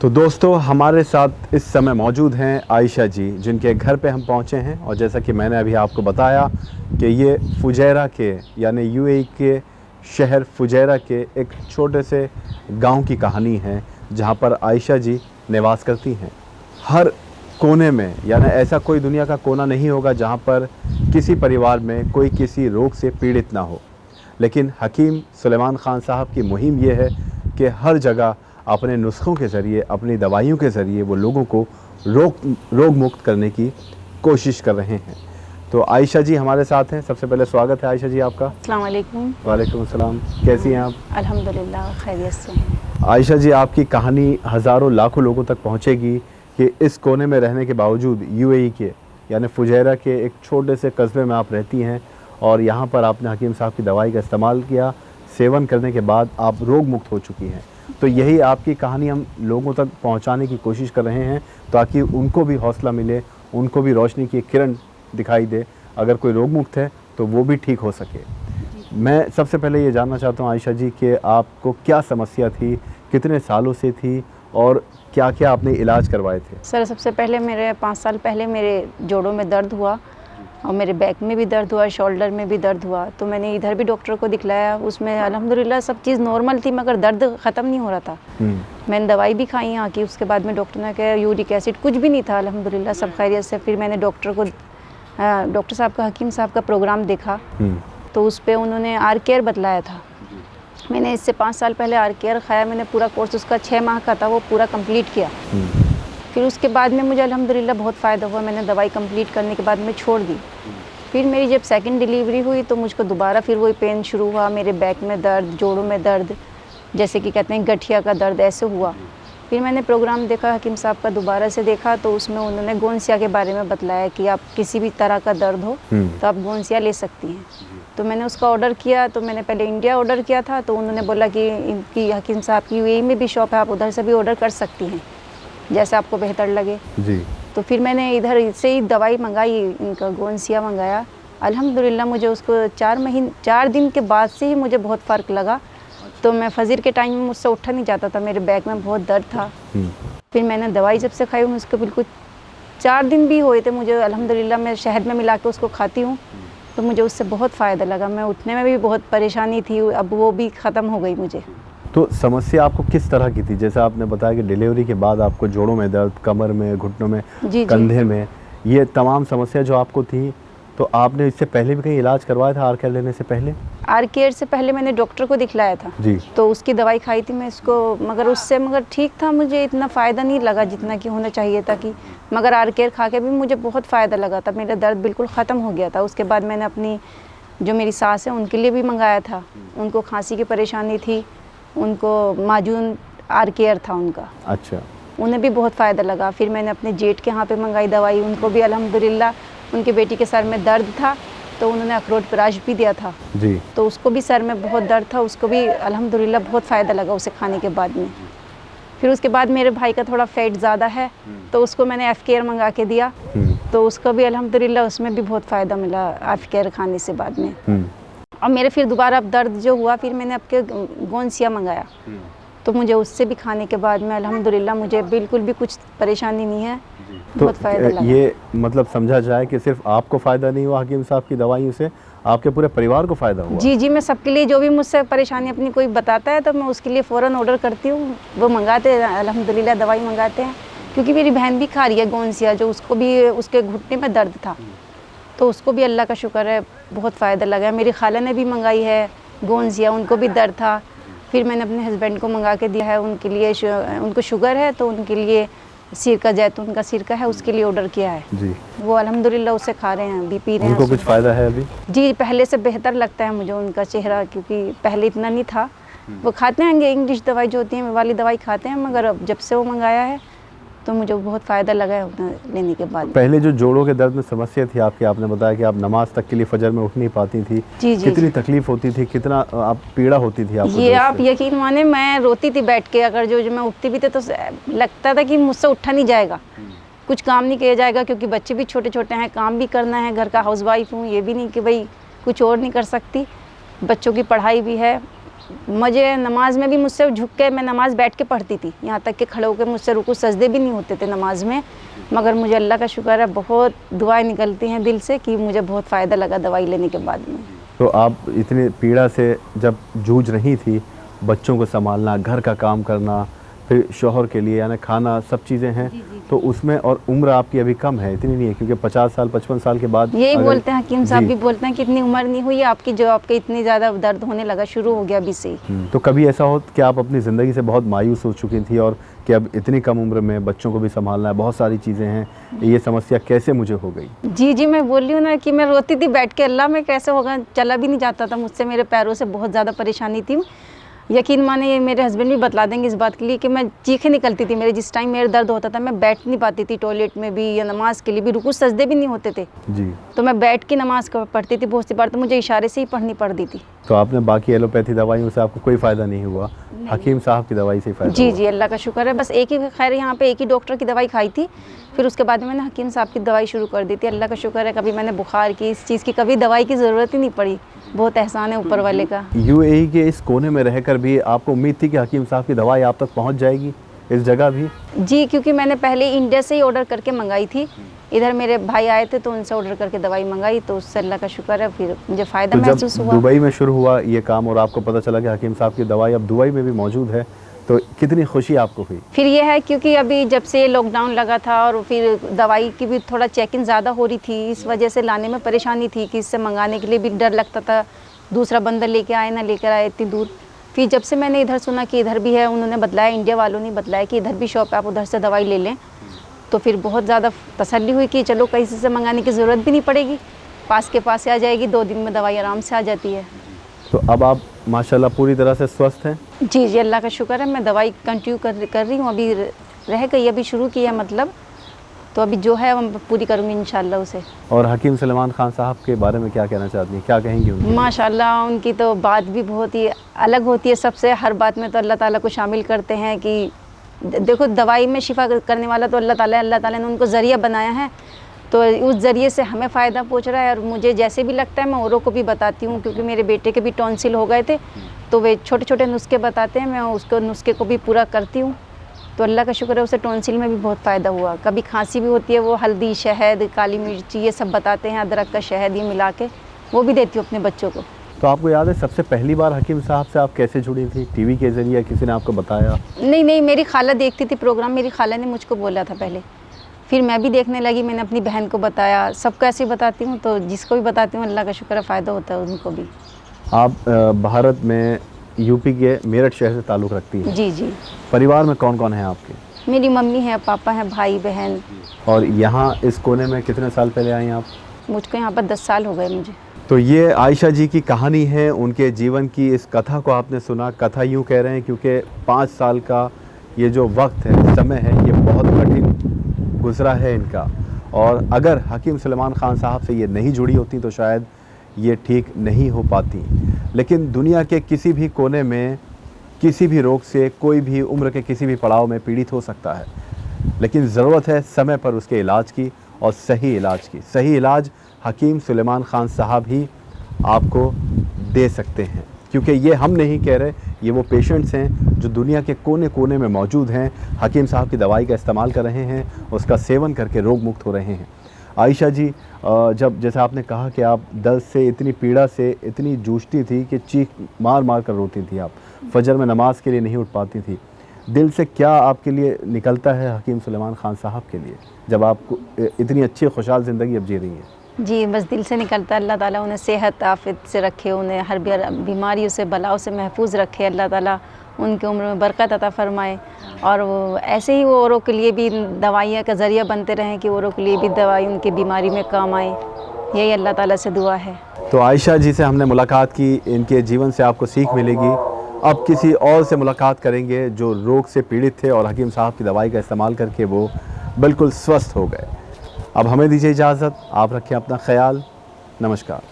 तो दोस्तों हमारे साथ इस समय मौजूद हैं आयशा जी, जिनके घर पे हम पहुंचे हैं। और जैसा कि मैंने अभी आपको बताया कि ये फुजैरा के यानी यूएई के शहर फुजैरा के एक छोटे से गांव की कहानी है, जहां पर आयशा जी निवास करती हैं। हर कोने में यानी ऐसा कोई दुनिया का कोना नहीं होगा जहां पर किसी परिवार में कोई किसी रोग से पीड़ित ना हो, लेकिन हकीम सुलेमान ख़ान साहब की मुहिम ये है कि हर जगह अपने नुस्ख़ों के ज़रिए, अपनी दवाइयों के ज़रिए वो लोगों को रोग मुक्त करने की कोशिश कर रहे हैं। तो आयशा जी हमारे साथ हैं। सबसे पहले स्वागत है आयशा जी आपका। अस्सलाम वालेकुम। वालेकुम अस्सलाम। कैसी हैं आप? अल्हम्दुलिल्लाह खैरियत से हैं। आयशा जी, आपकी कहानी हज़ारों लाखों लोगों तक पहुंचेगी कि इस कोने में रहने के बावजूद यूएई के यानी फुजैरा के एक छोटे से कस्बे में आप रहती हैं और यहाँ पर आपने हकीम साहब की दवाई का इस्तेमाल किया, सेवन करने के बाद आप रोग मुक्त हो चुकी हैं। तो यही आपकी कहानी हम लोगों तक पहुंचाने की कोशिश कर रहे हैं, ताकि उनको भी हौसला मिले, उनको भी रोशनी की किरण दिखाई दे। अगर कोई रोग मुक्त है तो वो भी ठीक हो सके। मैं सबसे पहले ये जानना चाहता हूँ आयशा जी कि आपको क्या समस्या थी, कितने सालों से थी और क्या क्या आपने इलाज करवाए थे? सर, सबसे पहले मेरे 5 साल पहले मेरे जोड़ों में दर्द हुआ और मेरे बैक में भी दर्द हुआ, शोल्डर में भी दर्द हुआ। तो मैंने इधर भी डॉक्टर को दिखलाया, उसमें अल्हम्दुलिल्लाह सब चीज़ नॉर्मल थी, मगर दर्द ख़त्म नहीं हो रहा था। मैंने दवाई भी खाई यहाँ की, उसके बाद में डॉक्टर ने कहा यूरिक एसिड कुछ भी नहीं था, अल्हम्दुलिल्लाह सब खैरियत से। फिर मैंने डॉक्टर साहब का, हकीम साहब का प्रोग्राम देखा, तो उस पर उन्होंने आर केयर बतलाया था। मैंने इससे 5 साल पहले आर केयर खाया, मैंने पूरा कोर्स उसका 6 माह का था, वो पूरा कंप्लीट किया। फिर उसके बाद में मुझे अल्हम्दुलिल्लाह बहुत फ़ायदा हुआ। मैंने दवाई कंप्लीट करने के बाद में छोड़ दी। फिर मेरी जब सेकंड डिलीवरी हुई तो मुझको दोबारा फिर वही पेन शुरू हुआ, मेरे बैक में दर्द, जोड़ों में दर्द, जैसे कि कहते हैं गठिया का दर्द, ऐसे हुआ। फिर मैंने प्रोग्राम देखा, हकीम साहब का दोबारा से देखा, तो उसमें उन्होंने गोंसिया के बारे में बतलाया कि आप किसी भी तरह का दर्द हो तो आप गोंसिया ले सकती हैं। तो मैंने उसका ऑर्डर किया। तो मैंने पहले इंडिया ऑर्डर किया था, तो उन्होंने बोला कि इनकी हकीम साहब की यूएई में भी शॉप है, आप उधर से भी ऑर्डर कर सकती हैं, जैसे आपको बेहतर लगे जी। तो फिर मैंने इधर से ही दवाई मंगाई, इनका गोंसिया मंगाया। अल्हम्दुलिल्लाह मुझे उसको 4 दिन के बाद से ही मुझे बहुत फ़र्क लगा। तो मैं फजर के टाइम में मुझसे उठा नहीं जाता था, मेरे बैक में बहुत दर्द था। फिर मैंने दवाई जब से खाई हूँ, उसको बिल्कुल 4 दिन भी हुए थे मुझे, अल्हम्दुलिल्लाह मैं शहद में मिला के उसको खाती हूँ, तो मुझे उससे बहुत फ़ायदा लगा। मैं उठने में भी बहुत परेशानी थी, अब वो भी ख़त्म हो गई मुझे। तो समस्या आपको किस तरह की थी? जैसे आपने बताया कि डिलीवरी के बाद आपको जोड़ों में दर्द, कमर में, घुटनों में, कंधे में, ये तमाम समस्या जो आपको थी, तो आपने इससे पहले भी कहीं इलाज करवाया था आर केयर लेने से पहले? आर केयर से पहले मैंने डॉक्टर को दिखलाया था जी। तो उसकी दवाई खाई थी मैं इसको, मगर ठीक था, मुझे इतना फ़ायदा नहीं लगा जितना कि होना चाहिए था कि। मगर आर केयर खा के भी मुझे बहुत फ़ायदा लगा था, मेरा दर्द बिल्कुल ख़त्म हो गया था। उसके बाद मैंने अपनी जो मेरी सास है उनके लिए भी मंगाया था, उनको खांसी की परेशानी थी, उनको माजून आर केयर था उनका। अच्छा। उन्हें भी बहुत फ़ायदा लगा। फिर मैंने अपने जेठ के यहाँ पे मंगाई दवाई, उनको भी अल्हम्दुलिल्लाह, उनकी बेटी के सर में दर्द था तो उन्होंने अखरोट प्राश भी दिया था जी। तो उसको भी सर में बहुत दर्द था, उसको भी अल्हम्दुलिल्लाह बहुत फ़ायदा लगा उसे खाने के बाद में। फिर उसके बाद मेरे भाई का थोड़ा फैट ज़्यादा है, तो उसको मैंने एफ केयर मंगा के दिया, तो उसको भी अल्हम्दुलिल्लाह उसमें भी बहुत फ़ायदा मिला एफ केयर खाने से बाद में। और मेरे फिर दोबारा अब दर्द जो हुआ, फिर मैंने आपके गोंसिया मंगाया, तो मुझे उससे भी खाने के बाद में अल्हम्दुलिल्लाह मुझे बिल्कुल भी कुछ परेशानी नहीं है, बहुत फ़ायदा लगा। ये मतलब समझा जाए कि सिर्फ आपको फ़ायदा नहीं हुआ हकीम साहब की दवाइयों से, आपके पूरे परिवार को फ़ायदा हुआ? जी जी, मैं सबके लिए, जो भी मुझसे परेशानी अपनी कोई बताता है तो मैं उसके लिए फ़ौरन ऑर्डर करती हूँ, वो मंगाते हैं, अल्हम्दुलिल्लाह दवाई मंगाते हैं। क्योंकि मेरी बहन भी खा रही है गोंसिया, जो उसको भी उसके घुटने में दर्द था, तो उसको भी अल्लाह का शुक्र है बहुत फ़ायदा लगा। मेरी खाला ने भी मंगाई है गोंसिया, उनको भी दर्द था। फिर मैंने अपने हस्बैंड को मंगा के दिया है, उनके लिए उनको शुगर है, तो उनके लिए सिरका, जैतून का सिरका है, उसके लिए ऑर्डर किया है जी। वो अल्हम्दुलिल्लाह उसे खा रहे हैं, अभी पी रहे हैं। उनको कुछ फ़ायदा है अभी? जी, पहले से बेहतर लगता है मुझे उनका चेहरा, क्योंकि पहले इतना नहीं था। वो खाते हैं इंग्लिश दवाई जो होती है, वो वाली दवाई खाते हैं, मगर अब जब से वो मंगाया है तो मुझे बहुत फ़ायदा लगा है लेने के बाद। पहले जो जोड़ों के दर्द में समस्या थी आपकी, आपने बताया कि आप नमाज तक के लिए फजर में उठ नहीं पाती थी जी, कितनी तकलीफ होती थी, कितना आप पीड़ा होती थी आपको? ये आप यकीन माने, मैं रोती थी बैठ के, अगर जो मैं उठती भी थी तो लगता था कि मुझसे उठा नहीं जाएगा, कुछ काम नहीं किया जाएगा, क्योंकि बच्चे भी छोटे छोटे हैं, काम भी करना है, घर का हाउसवाइफ हूँ, ये भी नहीं कि भाई कुछ और नहीं कर सकती, बच्चों की पढ़ाई भी है, मुझे नमाज में भी मुझसे झुक के मैं नमाज बैठ के पढ़ती थी, यहाँ तक कि खड़े होकर मुझसे रुकू सजदे भी नहीं होते थे नमाज में। मगर मुझे अल्लाह का शुक्र है, बहुत दुआएं निकलती हैं दिल से कि मुझे बहुत फ़ायदा लगा दवाई लेने के बाद में। तो आप इतनी पीड़ा से जब जूझ रही थी, बच्चों को संभालना, घर का काम करना, फिर शौहर के लिए यानी खाना, सब चीज़ें हैं, तो उसमें और उम्र आपकी अभी कम है, इतनी नहीं है, क्योंकि 50 साल 55 साल के बाद यही अगर- बोलते हैं हकीम साहब जी। भी बोलते हैं कि इतनी उम्र नहीं हुई है आपकी जो आपके इतनी ज़्यादा दर्द होने लगा, शुरू हो गया अभी से ही। तो कभी ऐसा हो कि आप अपनी ज़िंदगी से बहुत मायूस हो चुकी थी और कि अब इतनी कम उम्र में बच्चों को भी संभालना है, बहुत सारी चीज़ें हैं, ये समस्या कैसे मुझे हो गई? जी जी, मैं बोल रही हूँ ना कि मैं रोती थी बैठ के, अल्लाह में कैसे होगा, चला भी नहीं जाता था मुझसे, मेरे पैरों से बहुत ज़्यादा परेशानी थी। यकीन माने ये मेरे हस्बैंड भी बतला देंगे इस बात के लिए कि मैं चीखें निकलती थी मेरे, जिस टाइम मेरे दर्द होता था मैं बैठ नहीं पाती थी, टॉयलेट में भी या नमाज के लिए भी रुकू सजदे भी नहीं होते थे, जी। तो मैं बैठ के नमाज पढ़ती थी बहुत सी बार, तो मुझे इशारे से ही पढ़नी पड़ती थी। तो आपने बाकी एलोपैथी दवाइयों से आपको कोई फ़ायदा नहीं हुआ, हकीम साहब की दवाई से ही फ़ायदा जी हुआ? जी, अल्लाह का शुक्र है। बस एक ही, खैर यहाँ पे एक ही डॉक्टर की दवाई खाई थी, फिर उसके बाद में मैंने हकीम साहब की दवाई शुरू कर दी थी। अल्लाह का शुक्र है, कभी मैंने बुखार की, इस चीज़ की कभी दवाई की ज़रूरत ही नहीं पड़ी, बहुत एहसान है ऊपर वाले का। यूएई के इस कोने में रहकर भी आपको उम्मीद थी कि हकीम साहब की दवाई आप तक पहुंच जाएगी इस जगह भी? जी, क्योंकि मैंने पहले इंडिया से ही ऑर्डर करके मंगाई थी, इधर मेरे भाई आए थे तो उनसे ऑर्डर करके दवाई मंगाई, तो उससे अल्लाह का शुक्र है फिर मुझे फ़ायदा तो महसूस जब हुआ। दुबई में शुरू हुआ ये काम और आपको पता चला कि हकीम साहब की दवाई अब दुबई में भी मौजूद है, तो कितनी खुशी आपको हुई? फिर ये है क्योंकि अभी जब से लॉकडाउन लगा था और फिर दवाई की भी थोड़ा चेकिंग ज़्यादा हो रही थी, इस वजह से लाने में परेशानी थी कि इससे मंगाने के लिए भी डर लगता था, दूसरा बंदा लेके आए ना लेकर आए इतनी दूर। फिर जब से मैंने इधर सुना कि इधर भी है, उन्होंने बतलाया, इंडिया वालों ने बतलाया कि इधर भी शॉप है, आप उधर से दवाई ले लें, तो फिर बहुत ज़्यादा तसल्ली हुई कि चलो कहीं से मंगाने की ज़रूरत भी नहीं पड़ेगी, पास के पास से आ जाएगी, 2 दिन में दवाई आराम से आ जाती है। तो अब आप माशाल्लाह पूरी तरह से स्वस्थ हैं? जी जी, अल्लाह का शुक्र है, मैं दवाई कंटिन्यू कर रही हूँ, अभी रह गई, अभी शुरू किया मतलब, तो अभी जो है हम पूरी करूँगी इंशाल्लाह उसे। और हकीम सलेमान खान साहब के बारे में क्या कहना चाहती हैं, क्या कहेंगी उनके? माशाल्लाह उनकी तो बात भी बहुत ही अलग होती है सबसे, हर बात में तो अल्लाह ताला को शामिल करते हैं कि देखो दवाई में शिफा करने वाला तो अल्लाह ताला ने उनको ज़रिया बनाया है, तो उस ज़रिए से हमें फ़ायदा पहुंच रहा है। और मुझे जैसे भी लगता है मैं औरों को भी बताती हूँ, क्योंकि मेरे बेटे के भी टॉन्सिल हो गए थे, तो वे छोटे छोटे नुस्खे बताते हैं, मैं उसको नुस्खे को भी पूरा करती हूँ, तो अल्लाह का शुक्र है उसे टॉन्सिल में भी बहुत फ़ायदा हुआ। कभी खांसी भी होती है, वो हल्दी, शहद, काली मिर्ची ये सब बताते हैं, अदरक का शहद ये मिला के वो भी देती हूँ अपने बच्चों को। तो आपको याद है सबसे पहली बार हकीम साहब से आप कैसे जुड़ी थी? टीवी के ज़रिए, किसी ने आपको बताया? नहीं, मेरी खाला देखती थी प्रोग्राम, मेरी खाला ने मुझको बोला था पहले, फिर मैं भी देखने लगी, मैंने अपनी बहन को बताया, सबको ऐसे ही बताती हूँ, तो जिसको भी बताती हूँ अल्लाह का शुक्र है फ़ायदा होता है उनको भी। आप भारत में यूपी के मेरठ शहर से ताल्लुक़ रखती हैं। जी जी, परिवार में कौन कौन है आपके? मेरी मम्मी है, पापा हैं, भाई बहन। और यहाँ इस कोने में कितने साल पहले आई आप? मुझको यहाँ पर 10 साल हो गए मुझे। तो ये आयशा जी की कहानी है, उनके जीवन की इस कथा को आपने सुना। कथा यूँ कह रहे हैं क्योंकि 5 साल का ये जो वक्त है, समय है, ये बहुत कठिन गुजरा है इनका, और अगर हकीम सलेमान खान साहब से ये नहीं जुड़ी होती तो शायद ये ठीक नहीं हो पाती। लेकिन दुनिया के किसी भी कोने में किसी भी रोग से कोई भी उम्र के किसी भी पड़ाव में पीड़ित हो सकता है, लेकिन ज़रूरत है समय पर उसके इलाज की और सही इलाज की। सही इलाज हकीम सलेमान खान साहब ही आपको दे सकते हैं, क्योंकि ये हम नहीं कह रहे, ये वो पेशेंट्स हैं जो दुनिया के कोने कोने में मौजूद हैं, हकीम साहब की दवाई का इस्तेमाल कर रहे हैं, उसका सेवन करके रोग मुक्त हो रहे हैं। आयशा जी, जब जैसे आपने कहा कि आप दर्द से, इतनी पीड़ा से इतनी जूझती थी कि चीख मार मार कर रोती थी, आप फजर में नमाज के लिए नहीं उठ पाती थी, दिल से क्या आपके लिए निकलता है हकीम सलेमान खान साहब के लिए, जब आपको इतनी अच्छी खुशहाल ज़िंदगी अब जी रही है? जी, बस दिल से निकलता है, अल्लाह ताला उन्हें सेहत आफियत से रखे, उन्हें हर बीमारियों से, बलाओं से महफूज रखे, अल्लाह ताला उनकी उम्र में बरकत अता फरमाए, और वो ऐसे ही वो औरों के लिए भी दवाइयाँ का ज़रिया बनते रहें कि औरों के लिए भी दवाई उनकी बीमारी में काम आए, यही अल्लाह ताला से दुआ है। तो आयशा जी से हमने मुलाकात की, इनके जीवन से आपको सीख मिलेगी। अब किसी और से मुलाकात करेंगे जो रोग से पीड़ित थे और हकीम साहब की दवाई का इस्तेमाल करके वो बिल्कुल स्वस्थ हो गए। अब हमें दीजिए इजाज़त, आप रखें अपना ख्याल। नमस्कार।